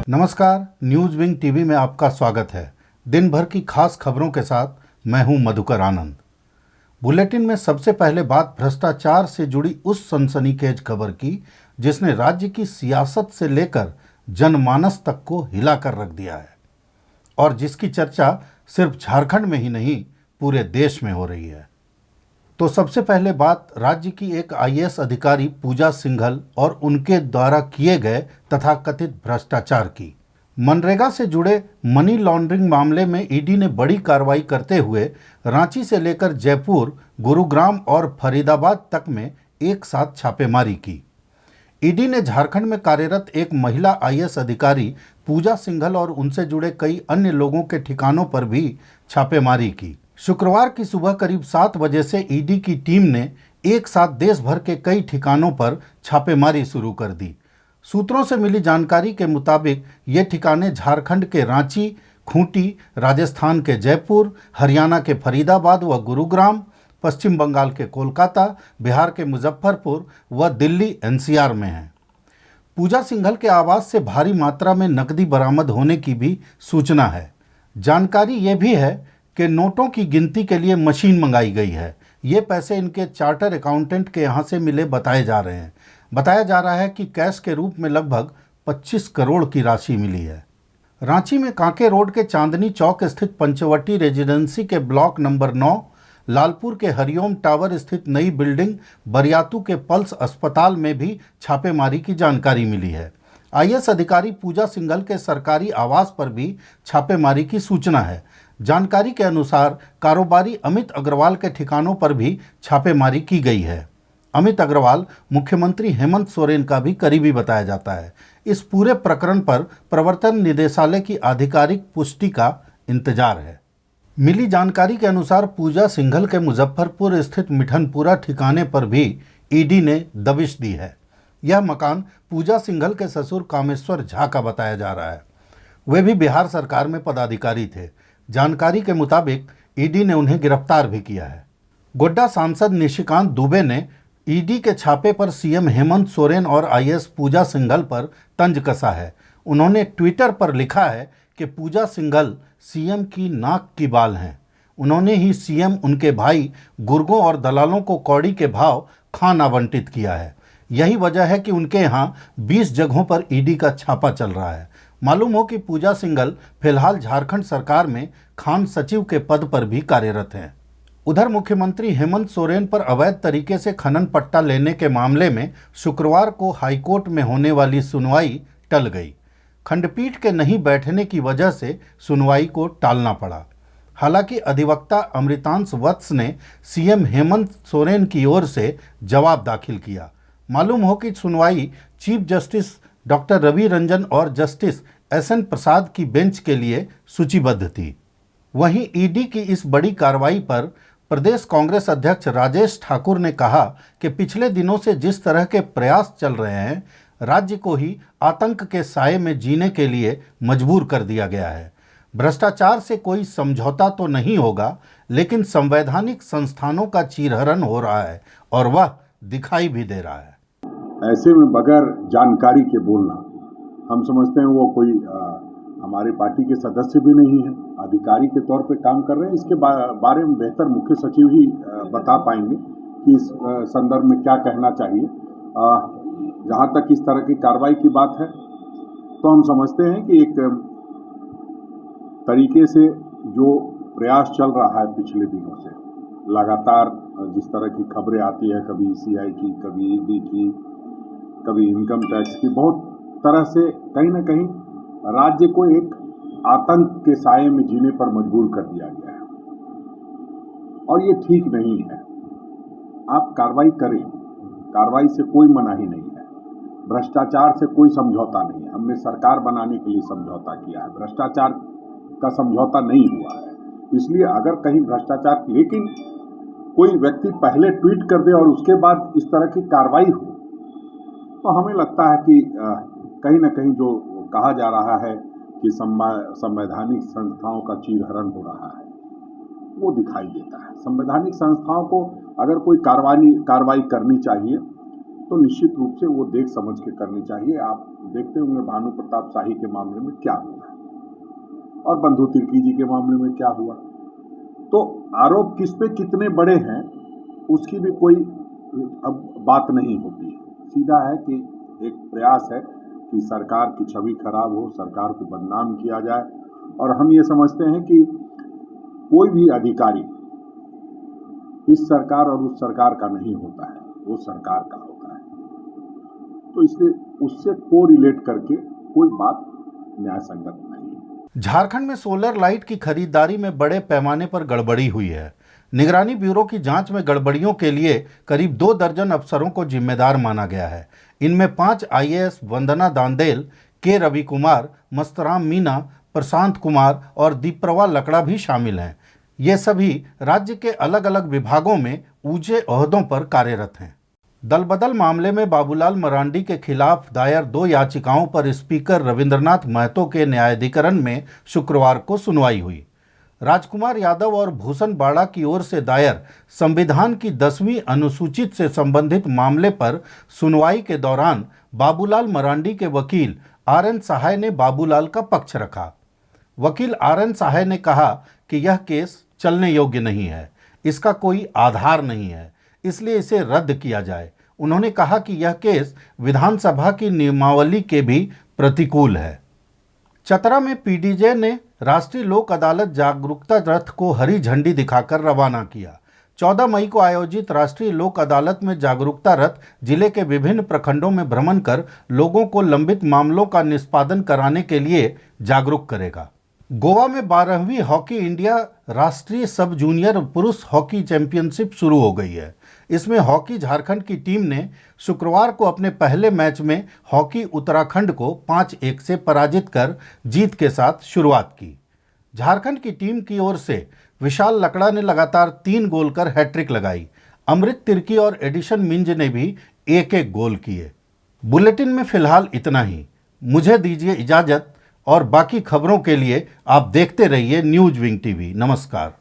नमस्कार, news wing TV में आपका स्वागत है। दिन भर की खास खबरों के साथ मैं हूं मधुकर आनंद। बुलेटिन में सबसे पहले बात भ्रष्टाचार से जुड़ी उस सनसनीखेज खबर की जिसने राज्य की सियासत से लेकर जनमानस तक को हिला कर रख दिया है और जिसकी चर्चा सिर्फ झारखंड में ही नहीं पूरे देश में हो रही है। तो सबसे पहले बात राज्य की एक आईएएस अधिकारी पूजा सिंघल और उनके द्वारा किए गए तथाकथित भ्रष्टाचार की। मनरेगा से जुड़े मनी लॉन्ड्रिंग मामले में ईडी ने बड़ी कार्रवाई करते हुए रांची से लेकर जयपुर, गुरुग्राम और फरीदाबाद तक में एक साथ छापेमारी की। ईडी ने झारखंड में कार्यरत एक महिला आईएएस अधिकारी पूजा सिंघल और उनसे जुड़े कई अन्य लोगों के ठिकानों पर भी छापेमारी की। शुक्रवार की सुबह करीब 7 बजे से ईडी की टीम ने एक साथ देश भर के कई ठिकानों पर छापेमारी शुरू कर दी। सूत्रों से मिली जानकारी के मुताबिक ये ठिकाने झारखंड के रांची, खूंटी, राजस्थान के जयपुर, हरियाणा के फरीदाबाद व गुरुग्राम, पश्चिम बंगाल के कोलकाता, बिहार के मुजफ्फरपुर व दिल्ली एनसीआर में हैं। पूजा सिंघल के आवास से भारी मात्रा में नकदी बरामद होने की भी सूचना है। जानकारी ये भी है कि नोटों की गिनती के लिए मशीन मंगाई गई है। ये पैसे इनके चार्टर अकाउंटेंट के यहाँ से मिले बताए जा रहे हैं। बताया जा रहा है कि कैश के रूप में लगभग 25 करोड़ की राशि मिली है। रांची में कांके रोड के चांदनी चौक स्थित पंचवटी रेजिडेंसी के ब्लॉक नंबर 9, लालपुर के हरिओम टावर स्थित नई बिल्डिंग, बरियातू के पल्स अस्पताल में भी छापेमारी की जानकारी मिली है। आईएएस अधिकारी पूजा सिंघल के सरकारी आवास पर भी छापेमारी की सूचना है। जानकारी के अनुसार कारोबारी अमित अग्रवाल के ठिकानों पर भी छापेमारी की गई है। अमित अग्रवाल मुख्यमंत्री हेमंत सोरेन का भी करीबी बताया जाता है। इस पूरे प्रकरण पर प्रवर्तन निदेशालय की आधिकारिक पुष्टि का इंतजार है। मिली जानकारी के अनुसार पूजा सिंघल के मुजफ्फरपुर स्थित मिठनपुरा ठिकाने पर भी ईडी ने दबिश दी है। यह मकान पूजा सिंघल के ससुर कामेश्वर झा का बताया जा रहा है। वे भी बिहार सरकार में पदाधिकारी थे। जानकारी के मुताबिक ईडी ने उन्हें गिरफ्तार भी किया है। गोड्डा सांसद निशिकांत दुबे ने ईडी के छापे पर सीएम हेमंत सोरेन और आईएएस पूजा सिंघल पर तंज कसा है। उन्होंने ट्विटर पर लिखा है कि पूजा सिंघल सीएम की नाक की बाल हैं। उन्होंने ही सीएम, उनके भाई, गुर्गों और दलालों को कौड़ी के भाव खान आवंटित किया है। यही वजह है कि उनके यहाँ 20 जगहों पर ईडी का छापा चल रहा है। मालूम हो कि पूजा सिंघल फिलहाल झारखंड सरकार में खान सचिव के पद पर भी कार्यरत हैं। उधर मुख्यमंत्री हेमंत सोरेन पर अवैध तरीके से खनन पट्टा लेने के मामले में शुक्रवार को हाईकोर्ट में होने वाली सुनवाई टल गई। खंडपीठ के नहीं बैठने की वजह से सुनवाई को टालना पड़ा। हालांकि अधिवक्ता अमृतांश वत्स ने सीएम हेमंत सोरेन की ओर से जवाब दाखिल किया। मालूम हो कि सुनवाई chief justice doctor Ravi Ranjan और जस्टिस एसएन प्रसाद की बेंच के लिए सूचीबद्ध थी। वहीं ईडी की इस बड़ी कार्रवाई पर प्रदेश कांग्रेस अध्यक्ष राजेश ठाकुर ने कहा कि पिछले दिनों से जिस तरह के प्रयास चल रहे हैं, राज्य को ही आतंक के साए में जीने के लिए मजबूर कर दिया गया है। भ्रष्टाचार से कोई समझौता तो नहीं होगा, लेकिन संवैधानिक संस्थानों का चीरहरण हो रहा है और वह दिखाई भी दे रहा है। ऐसे में बगैर जानकारी के बोलना, हम समझते हैं वो कोई हमारी पार्टी के सदस्य भी नहीं है, अधिकारी के तौर पे काम कर रहे हैं। इसके बारे में बेहतर मुख्य सचिव ही बता पाएंगे कि इस संदर्भ में क्या कहना चाहिए। जहाँ तक इस तरह की कार्रवाई की बात है तो हम समझते हैं कि एक तरीके से जो प्रयास चल रहा है पिछले दिनों से, लगातार जिस तरह की खबरें आती है, कभी सीआई की, कभी ईडी की, कभी इनकम टैक्स की, बहुत तरह से कहीं ना कहीं राज्य को एक आतंक के साए में जीने पर मजबूर कर दिया गया है और ये ठीक नहीं है। आप कार्रवाई करें, कार्रवाई से कोई मनाही नहीं है, भ्रष्टाचार से कोई समझौता नहीं है। हमने सरकार बनाने के लिए समझौता किया है, भ्रष्टाचार का समझौता नहीं हुआ है। इसलिए अगर कहीं भ्रष्टाचार, लेकिन कोई व्यक्ति पहले ट्वीट कर दे और उसके बाद इस तरह की कार्रवाई हो, तो हमें लगता है कि कहीं ना कहीं जो कहा जा रहा है कि संवैधानिक संस्थाओं का चीरहरण हो रहा है, वो दिखाई देता है। संवैधानिक संस्थाओं को अगर कोई कार्रवाई करनी चाहिए तो निश्चित रूप से वो देख समझ के करनी चाहिए। आप देखते होंगे भानु प्रताप शाही के मामले में क्या हुआ और बंधु तिर्की जी के मामले में क्या हुआ। तो आरोप किस पे कितने बड़े हैं उसकी भी कोई अब बात नहीं होती है। सीधा है कि एक प्रयास है कि सरकार की छवि खराब हो, सरकार को बदनाम किया जाए। और हम ये समझते हैं कि कोई भी अधिकारी इस सरकार और उस सरकार का नहीं होता है, वो सरकार का होता है। तो इसलिए उससे कोरिलेट करके कोई बात न्याय संगत नहीं है। झारखंड में सोलर लाइट की खरीदारी में बड़े पैमाने पर गड़बड़ी हुई है। निगरानी ब्यूरो की जांच में गड़बड़ियों के लिए करीब 2 दर्जन अफसरों को जिम्मेदार माना गया है। इनमें 5 IAS वंदना दांदेल, के रवि कुमार, मस्तराम मीना, प्रशांत कुमार और दीपप्रभा लकड़ा भी शामिल हैं। ये सभी राज्य के अलग अलग विभागों में ऊंचे ओहदों पर कार्यरत हैं। दलबदल मामले में बाबूलाल मरांडी के खिलाफ दायर 2 याचिकाओं पर स्पीकर रविंद्रनाथ महतो के न्यायाधिकरण में शुक्रवार को सुनवाई हुई। राजकुमार यादव और भूषण बाड़ा की ओर से दायर संविधान की 10वीं अनुसूचित से संबंधित मामले पर सुनवाई के दौरान बाबूलाल मरांडी के वकील RN सहाय ने बाबूलाल का पक्ष रखा। वकील RN सहाय ने कहा कि यह केस चलने योग्य नहीं है, इसका कोई आधार नहीं है, इसलिए इसे रद्द किया जाए। उन्होंने कहा कि यह केस विधानसभा की नियमावली के भी प्रतिकूल है। चतरा में PDJ ने राष्ट्रीय लोक अदालत जागरूकता रथ को हरी झंडी दिखाकर रवाना किया। 14 मई को आयोजित राष्ट्रीय लोक अदालत में जागरूकता रथ जिले के विभिन्न प्रखंडों में भ्रमण कर लोगों को लंबित मामलों का निष्पादन कराने के लिए जागरूक करेगा। गोवा में 12वीं हॉकी इंडिया राष्ट्रीय सब जूनियर पुरुष हॉकी चैंपियनशिप शुरू हो गई है। इसमें हॉकी झारखंड की टीम ने शुक्रवार को अपने पहले मैच में हॉकी उत्तराखंड को 5-1 से पराजित कर जीत के साथ शुरुआत की। झारखंड की टीम की ओर से विशाल लकड़ा ने लगातार 3 गोल कर हैट्रिक लगाई। अमृत तिर्की और एडिशन मिंज ने भी 1-1 गोल किए। बुलेटिन में फिलहाल इतना ही। मुझे दीजिए इजाजत और बाकी खबरों के लिए आप देखते रहिए न्यूज विंग TV। नमस्कार।